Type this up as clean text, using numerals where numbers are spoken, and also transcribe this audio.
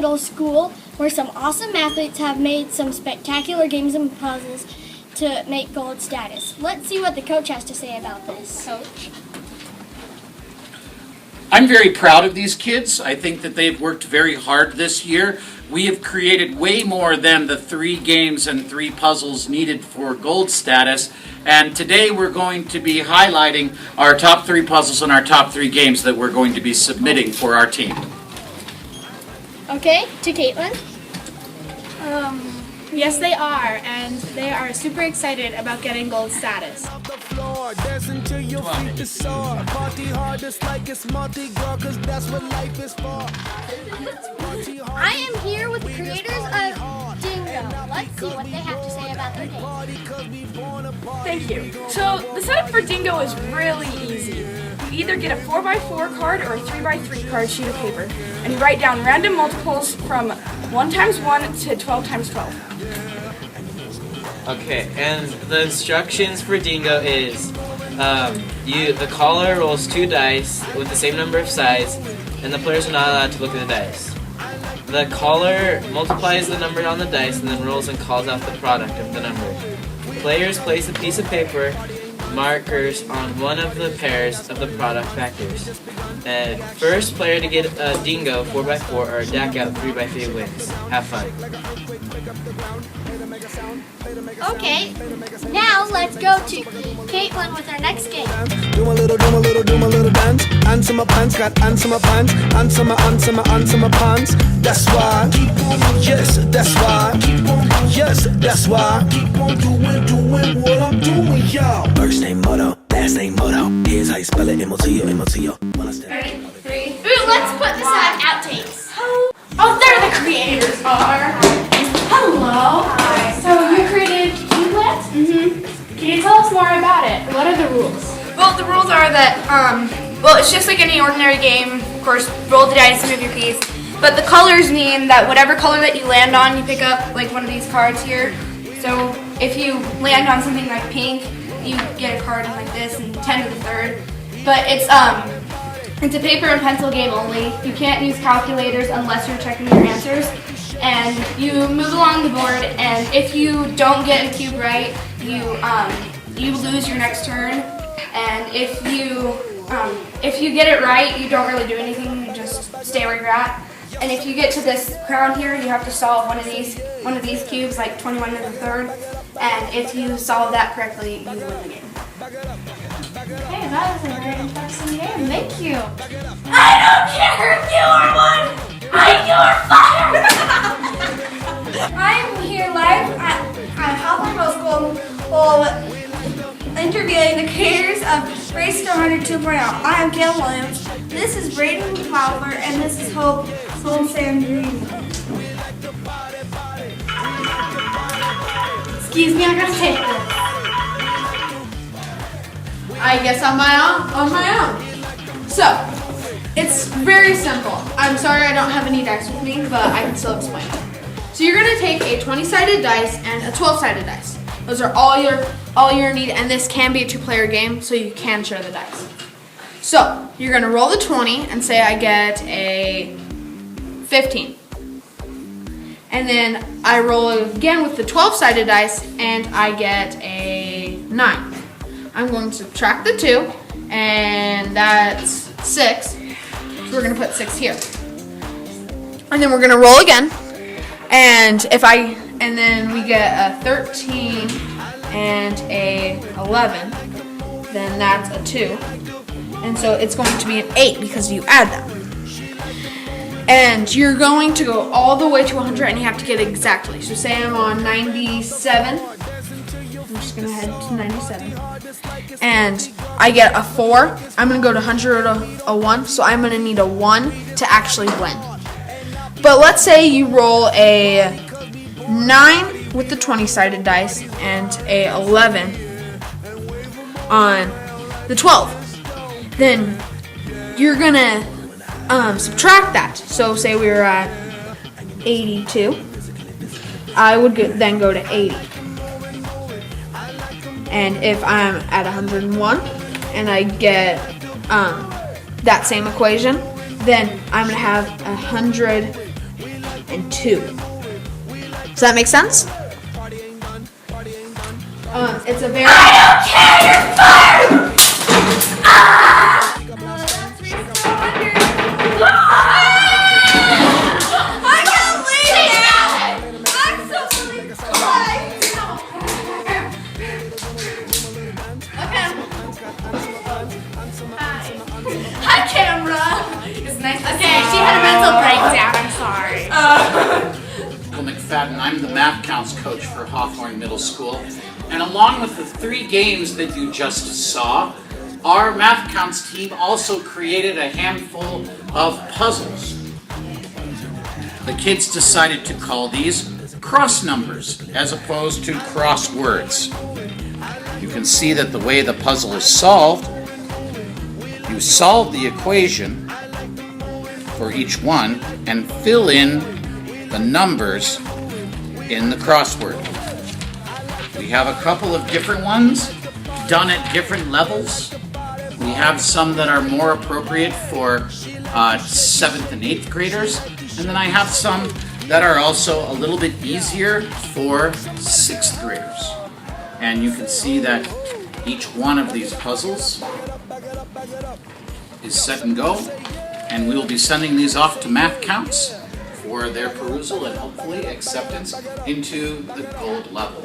Middle School, where some awesome athletes have made some spectacular games and puzzles to make gold status. Let's see what the coach has to say about this. Coach? I'm very proud of these kids. I think that they've worked very hard this year. We have created way more than the 3 games and 3 puzzles needed for gold status. And today we're going to be highlighting our top 3 puzzles and our top 3 games that we're going to be submitting for our team. Okay, to Caitlin. Yes, they are, and they are super excited about getting gold status. I am here with the creators of Dingo. Let's see what they have to say about their game. Thank you. So the setup for Dingo is really easy. You either get a 4x4 card or a 3x3 card sheet of paper, and you write down random multiples from 1 times 1 to 12 times 12. Okay, and the instructions for Dingo is the caller rolls 2 dice with the same number of sides, and the players are not allowed to look at the dice. The caller multiplies the number on the dice and then rolls and calls out the product of the number. Players place a piece of paper markers on one of the pairs of the product factors. And first player to get a Dingo 4x4 or a deck out 3x3 wins. Have fun. Okay, now let's go to Caitlin with our next game. Do my little dance. Answer my pants, got answer my pants. Answer my pants. That's why. Yes, that's why. Yes, that's why. Keep on doing what I'm doing, y'all. First name motto, last name motto. Here's how you spell it, M-O-T-O. Ready? 3. Ooh, let's put this on outtakes. Oh, there the creators are. Hello. Hi. So you created Cubelet? Mm-hmm. Can you tell us more about it? What are the rules? Well, the rules are that, it's just like any ordinary game. Of course, roll the dice, move your piece. But the colors mean that whatever color that you land on, you pick up like one of these cards here. So if you land on something like pink, you get a card like this and 10 to the 3rd. But it's a paper and pencil game only. You can't use calculators unless you're checking your answers. And you move along the board, and if you don't get a cube right, you lose your next turn. And if you get it right, you don't really do anything. You just stay where you're at. And if you get to this crown here, you have to solve one of these cubes, like 21 to the 3rd. And if you solve that correctly, you win the game. Hey, that was a very interesting game. Thank you. I don't care if you are one. You're fired. I'm here live at Hawthorne Middle School interviewing the creators of Race to 100 2.0. I am Gail Williams, this is Braden Fowler, and this is Hope Sandrine. Excuse me, I gotta take this. I guess on my own. So, it's very simple. I'm sorry I don't have any dice with me, but I can still explain it. So you're gonna take a 20-sided dice and a 12-sided dice. Those are all your need, and this can be a 2-player game, so you can share the dice. So you're gonna roll the 20 and say I get a 15. And then I roll it again with the 12-sided dice and I get a 9. I'm going to subtract the 2, and that's 6. So we're going to put 6 here. And then we're going to roll again. And then we get a 13 and a 11. Then that's a 2. And so it's going to be an 8 because you add them. And you're going to go all the way to 100, and you have to get it exactly. So say I'm on 97. I'm just going to head to 97. And I get a 4. I'm going to go to 100 or a 1. So I'm going to need a 1 to actually win. But let's say you roll a 9 with the 20-sided dice and a 11 on the 12. Then you're going to subtract that. So say we were at 82. I would then go to 80. And if I'm at 101 and I get that same equation, then I'm going to have 100 and 2. Does that make sense? It's a very. I can't believe it! I'm so surprised! Hi, camera! It's nice to Okay, she had a mental breakdown. I'm sorry. Well, McFadden, I'm the MathCounts coach for Hawthorne Middle School, and along with the 3 games that you just saw, our MathCounts team also created a handful of puzzles. The kids decided to call these cross numbers as opposed to crosswords. You can see that the way the puzzle is solved, you solve the equation for each one and fill in the numbers in the crossword. We have a couple of different ones done at different levels. We have some that are more appropriate for 7th and 8th graders, and then I have some that are also a little bit easier for 6th graders. And you can see that each one of these puzzles is set and go, and we will be sending these off to MathCounts for their perusal and hopefully acceptance into the gold level.